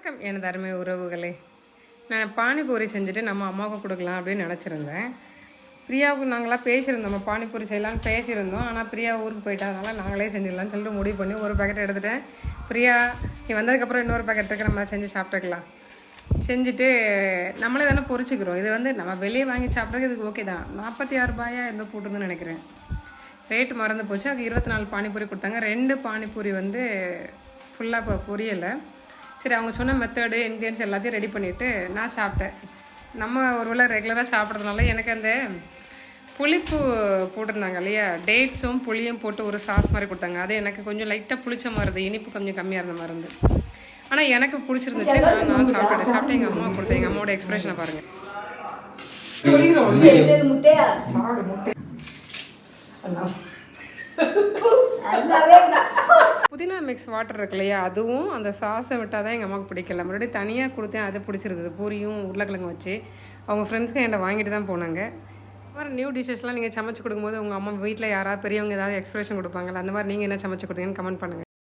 வணக்கம் எனது அருமை உறவுகளே. நான் பானிபூரி செஞ்சுட்டு நம்ம அம்மாவுக்கு கொடுக்கலாம் அப்படின்னு நினச்சிருந்தேன். பிரியாவுக்கு நாங்களாம் பேசியிருந்தோம், நம்ம பானிபூரி செய்யலான்னு பேசியிருந்தோம். ஆனால் பிரியா ஊருக்கு போயிட்டதுனால நாங்களே செஞ்சிடலான்னு சொல்லிட்டு முடிவு பண்ணி ஒரு பேக்கெட் எடுத்துட்டேன். பிரியா நீ வந்ததுக்கப்புறம் இன்னொரு பேக்கெட் இருக்கு, நம்ம செஞ்சு சாப்பிட்டுக்கலாம். செஞ்சுட்டு நம்மளே தானே பொரிச்சிக்கிறோம். இது நம்ம வெளியே வாங்கி சாப்பிட்றது இதுக்கு ஓகே தான். 46 ரூபாயா எந்த போட்டுருந்துன்னு நினைக்கிறேன். ரேட்டு மறந்து போச்சு. அது 24 பானிபூரி கொடுத்தாங்க. 2 பானிபூரி ஃபுல்லாக இப்போ பொரியலை. சரி, அவங்க சொன்ன மெத்தடு இன்க்ரீடியன்ஸ் எல்லாத்தையும் ரெடி பண்ணிவிட்டு நான் சாப்பிட்டேன். நம்ம ஒருவேளை ரெகுலராக சாப்பிட்றதுனால எனக்கு அந்த புளிப்பு போட்டிருந்தாங்க இல்லையா, டேட்ஸும் புளியும் போட்டு ஒரு சாஸ் மாதிரி கொடுத்தாங்க. அது எனக்கு கொஞ்சம் லைட்டாக புளிச்ச மாதிரி இருந்தது, இனிப்பு கொஞ்சம் கம்மியாக இருந்த மாதிரி இருந்து. ஆனால் எனக்கு பிடிச்சிருந்துச்சு. நான் சாப்பிட்டு எங்கள் அம்மா கொடுத்தேன். எங்கள் அம்மாவோட எக்ஸ்பிரஷனை பாருங்கள். புதினா மிக்ஸ் வாட்டர் இருக்கு இல்லையா, அதுவும் அந்த சாஸை விட்டால் தான் எங்கள் அம்மாவுக்கு பிடிக்கல. மறுபடியும் தனியாக கொடுத்தேன், அது பிடிச்சிருந்தது. பூரியும் உருளைக்கிழங்கு வச்சு அவங்க ஃப்ரெண்ட்ஸ்க்கு என்கிட்ட வாங்கிட்டு தான் போனாங்க. இந்த மாதிரி நியூ டிஷ்ஷஸ்லாம் நீங்கள் சமைச்சு கொடுக்கும்போது உங்கள் அம்மா வீட்டில் யாராவது பெரியவங்க ஏதாவது எக்ஸ்பிரஷன் கொடுப்பாங்கல்ல, அந்த மாதிரி நீங்கள் என்ன சமைச்சு கொடுத்தீங்கன்னு கமெண்ட் பண்ணுங்கள்.